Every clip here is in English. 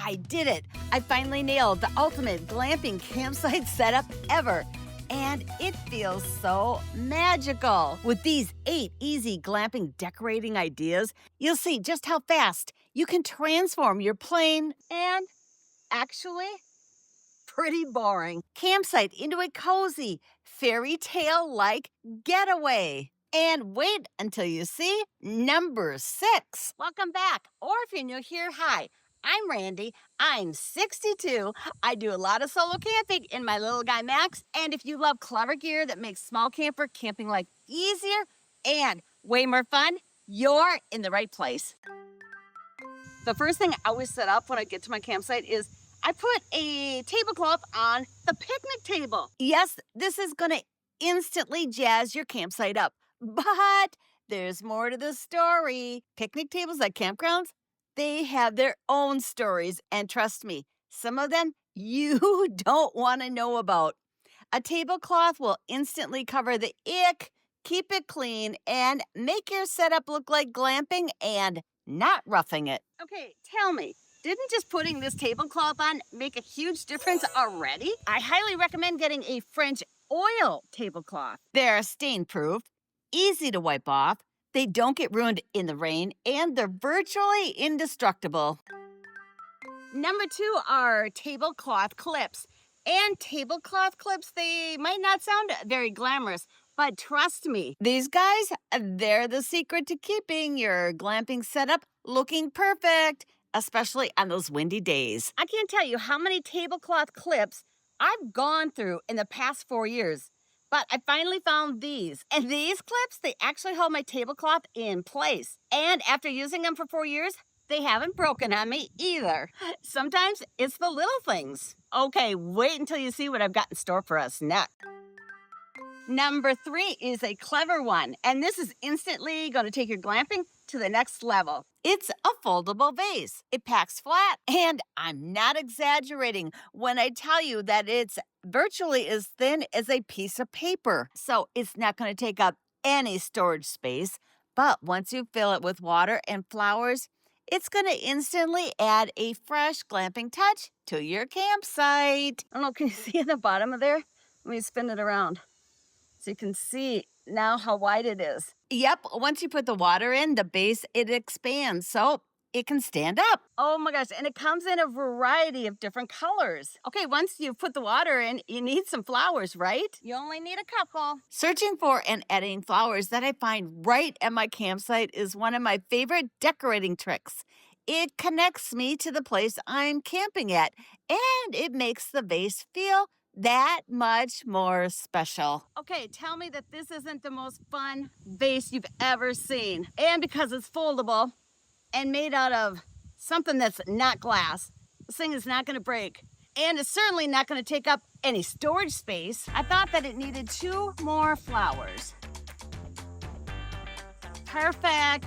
I did it. I finally nailed the ultimate glamping campsite setup ever. And it feels so magical. With these 8 easy glamping decorating ideas, you'll see just how fast you can transform your plain and actually pretty boring campsite into a cozy, fairy tale-like getaway. And wait until you see number 6. Welcome back. Or if you're new here, hi. I'm Randi. I'm 62. I do a lot of solo camping in my little guy Max. And if you love clever gear that makes small camper camping life easier and way more fun, you're in the right place. The first thing I always set up when I get to my campsite is I put a tablecloth on the picnic table. Yes, this is going to instantly jazz your campsite up. But there's more to the story. Picnic tables at campgrounds, they have their own stories. And trust me, some of them you don't want to know about. A tablecloth will instantly cover the ick, keep it clean, and make your setup look like glamping and not roughing it. Okay, tell me, didn't just putting this tablecloth on make a huge difference already? I highly recommend getting a French oil tablecloth. They're stain-proof, easy to wipe off, they don't get ruined in the rain, and they're virtually indestructible. Number 2 are tablecloth clips. And tablecloth clips, they might not sound very glamorous, but trust me, these guys, they're the secret to keeping your glamping setup looking perfect, especially on those windy days. I can't tell you how many tablecloth clips I've gone through in the past 4 years. But I finally found these. And these clips, they actually hold my tablecloth in place. And after using them for 4 years, they haven't broken on me either. Sometimes it's the little things. Okay, wait until you see what I've got in store for us next. Number 3 is a clever one. And this is instantly going to take your glamping to the next level. It's a foldable vase. It packs flat, and I'm not exaggerating when I tell you that it's virtually as thin as a piece of paper. So it's not going to take up any storage space, but once you fill it with water and flowers, it's going to instantly add a fresh glamping touch to your campsite. I don't know, can you see at the bottom of there? Let me spin it around so you can see now how wide it is. Yep, once you put the water in, the base, it expands, so it can stand up. Oh my gosh, and it comes in a variety of different colors. Okay, once you put the water in, you need some flowers, right? You only need a couple. Searching for and adding flowers that I find right at my campsite is one of my favorite decorating tricks. It connects me to the place I'm camping at, and it makes the vase feel that much more special. Okay, tell me that this isn't the most fun vase you've ever seen. And because it's foldable and made out of something that's not glass, this thing is not gonna break. And it's certainly not gonna take up any storage space. I thought that it needed 2 more flowers. Perfect.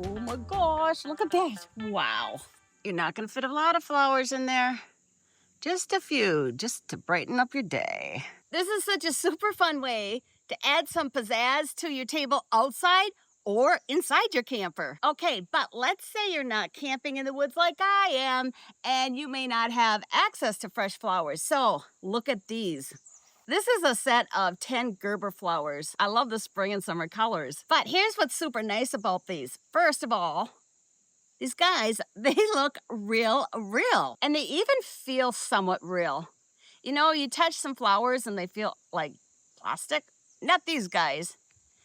Oh my gosh, look at that. Wow. You're not gonna fit a lot of flowers in there. Just a few, just to brighten up your day. This is such a super fun way to add some pizzazz to your table outside or inside your camper. Okay, but let's say you're not camping in the woods like I am, and you may not have access to fresh flowers. So look at these. This is a set of 10 Gerber flowers. I love the spring and summer colors. But here's what's super nice about these. First of all, these guys, they look real. And they even feel somewhat real. You know, you touch some flowers and they feel like plastic. Not these guys.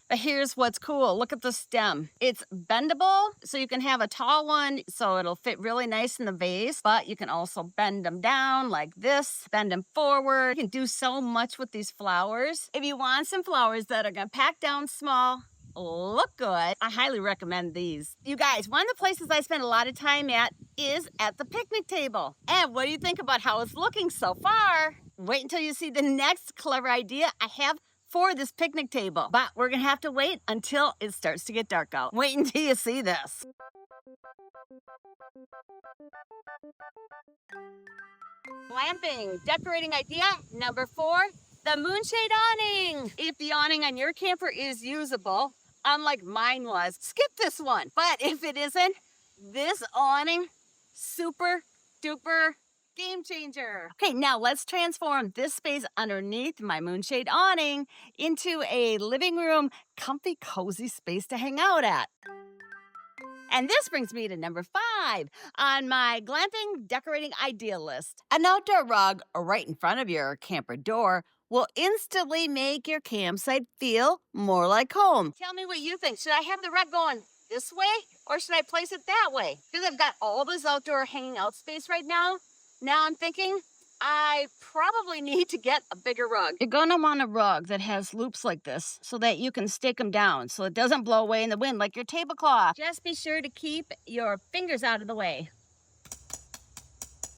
But here's what's cool. Look at the stem. It's bendable, so you can have a tall one, so it'll fit really nice in the vase. But you can also bend them down like this, bend them forward. You can do so much with these flowers. If you want some flowers that are gonna pack down small, look good, I highly recommend these. You guys, one of the places I spend a lot of time at is at the picnic table. And what do you think about how it's looking so far? Wait until you see the next clever idea I have for this picnic table. But we're gonna have to wait until it starts to get dark out. Wait until you see this. Glamping, decorating idea number 4, the Moonshade Awning. If the awning on your camper is usable, unlike mine was, skip this one. But if it isn't, this awning Super duper game changer. Okay, now let's transform this space underneath my Moonshade Awning into a living room, comfy, cozy space to hang out at. And this brings me to number 5 on my glamping decorating idea list. An outdoor rug right in front of your camper door will instantly make your campsite feel more like home. Tell me what you think. Should I have the rug going this way or should I place it that way? Because I've got all this outdoor hanging out space right now. Now I'm thinking I probably need to get a bigger rug. You're gonna want a rug that has loops like this so that you can stake them down so it doesn't blow away in the wind like your tablecloth. Just be sure to keep your fingers out of the way.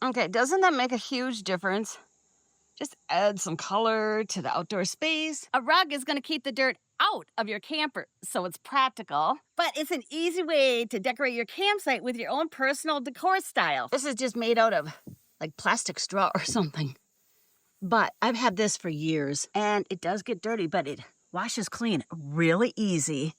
Okay, doesn't that make a huge difference? Just add some color to the outdoor space. A rug is gonna keep the dirt out of your camper, so it's practical, but it's an easy way to decorate your campsite with your own personal decor style. This is just made out of like plastic straw or something. But I've had this for years and it does get dirty, but it washes clean really easy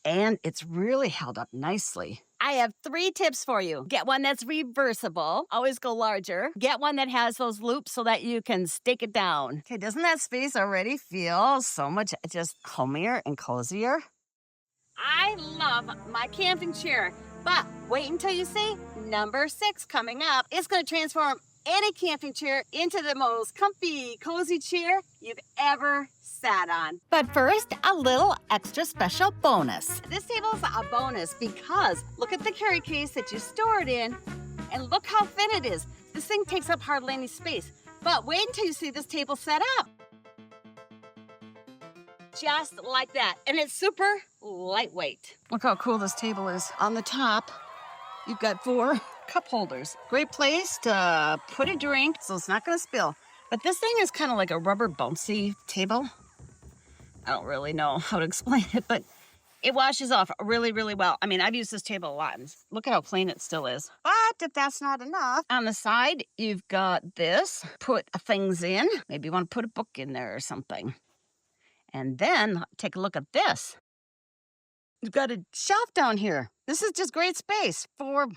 and it's really held up nicely. I have 3 tips for you. Get one that's reversible, always go larger. Get one that has those loops so that you can stake it down. Okay, doesn't that space already feel so much just homier and cozier? I love my camping chair, but wait until you see number 6 coming up. It's gonna transform any camping chair into the most comfy, cozy chair you've ever sat on. But first, a little extra special bonus. This table is a bonus because look at the carry case that you store it in and look how thin it is. This thing takes up hardly any space, but wait until you see this table set up. Just like that, and it's super lightweight. Look how cool this table is. On the top, you've got 4 cup holders. Great place to put a drink so it's not gonna spill. But this thing is kind of like a rubber bouncy table. I don't really know how to explain it, but it washes off really, really well. I mean, I've used this table a lot, and look at how clean it still is. But if that's not enough, on the side, you've got this. Put things in. Maybe you want to put a book in there or something. And then take a look at this. You've got a shelf down here. This is just great space for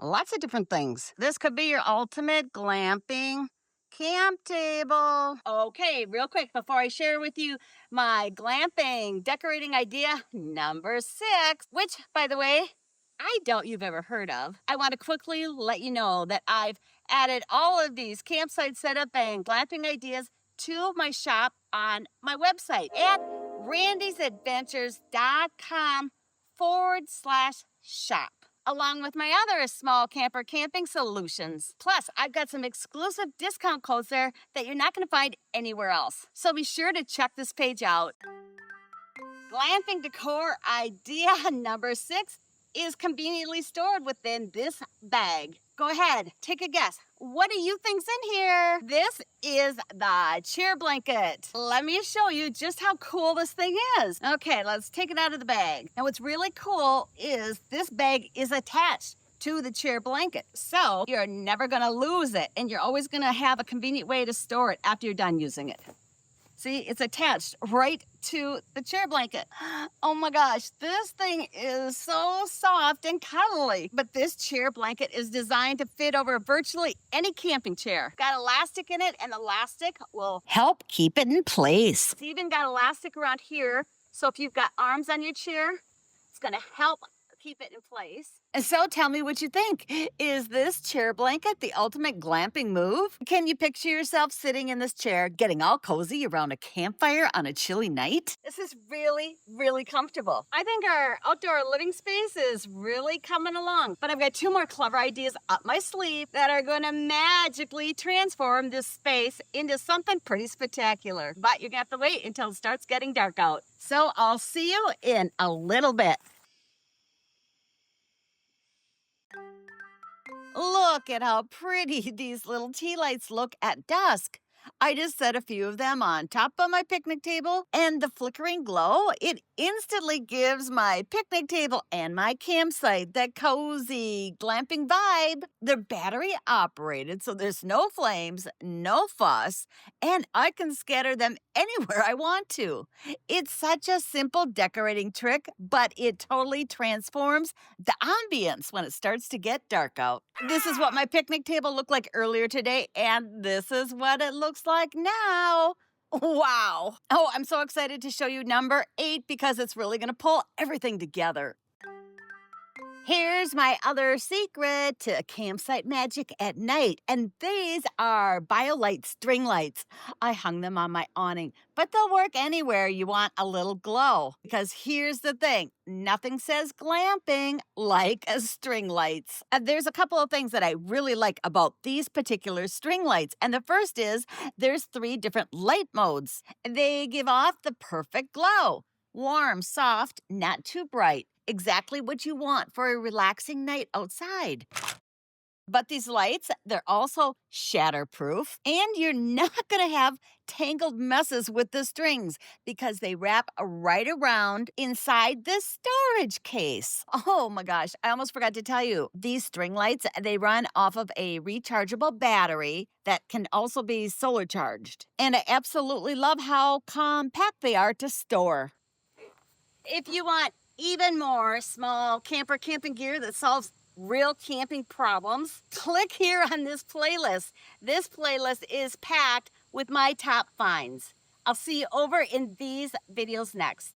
lots of different things. This could be your ultimate glamping camp table. Okay, real quick, before I share with you my glamping decorating idea number 6, which, by the way, I doubt you've ever heard of. I want to quickly let you know that I've added all of these campsite setup and glamping ideas to my shop on my website at randysadventures.com/shop, along with my other small camper camping solutions. Plus, I've got some exclusive discount codes there that you're not going to find anywhere else. So be sure to check this page out. Glamping decor idea number 6 is conveniently stored within this bag. Go ahead, take a guess. What do you think's in here? This is the chair blanket. Let me show you just how cool this thing is. Okay, let's take it out of the bag. Now what's really cool is this bag is attached to the chair blanket. So you're never gonna lose it and you're always gonna have a convenient way to store it after you're done using it. See, it's attached right to the chair blanket. Oh my gosh, this thing is so soft and cuddly. But this chair blanket is designed to fit over virtually any camping chair. Got elastic in it, and the elastic will help keep it in place. It's even got elastic around here, so if you've got arms on your chair, it's gonna help keep it in place. And so tell me what you think. Is this chair blanket the ultimate glamping move? Can you picture yourself sitting in this chair, getting all cozy around a campfire on a chilly night? This is really, really comfortable. I think our outdoor living space is really coming along. But I've got 2 more clever ideas up my sleeve that are going to magically transform this space into something pretty spectacular. But you're going to have to wait until it starts getting dark out. So I'll see you in a little bit. Look at how pretty these little tea lights look at dusk. I just set a few of them on top of my picnic table, and the flickering glow, it instantly gives my picnic table and my campsite that cozy glamping vibe. They're battery operated, so there's no flames, no fuss, and I can scatter them anywhere I want to. It's such a simple decorating trick, but it totally transforms the ambience when it starts to get dark out. This is what my picnic table looked like earlier today, and this is what it looks like now. Wow. Oh, I'm so excited to show you number 8 because it's really going to pull everything together. Here's my other secret to campsite magic at night, and these are BioLite string lights. I hung them on my awning, but they'll work anywhere you want a little glow. Because here's the thing, nothing says glamping like a string lights. There's a couple of things that I really like about these particular string lights, and the first is there's 3 different light modes. They give off the perfect glow. Warm, soft, not too bright. Exactly what you want for a relaxing night outside. But these lights, they're also shatterproof, and you're not going to have tangled messes with the strings because they wrap right around inside the storage case. Oh my gosh, I almost forgot to tell you. These string lights, they run off of a rechargeable battery that can also be solar charged. And I absolutely love how compact they are to store. If you want even more small camper camping gear that solves real camping problems, click here on this playlist. This playlist is packed with my top finds. I'll see you over in these videos next.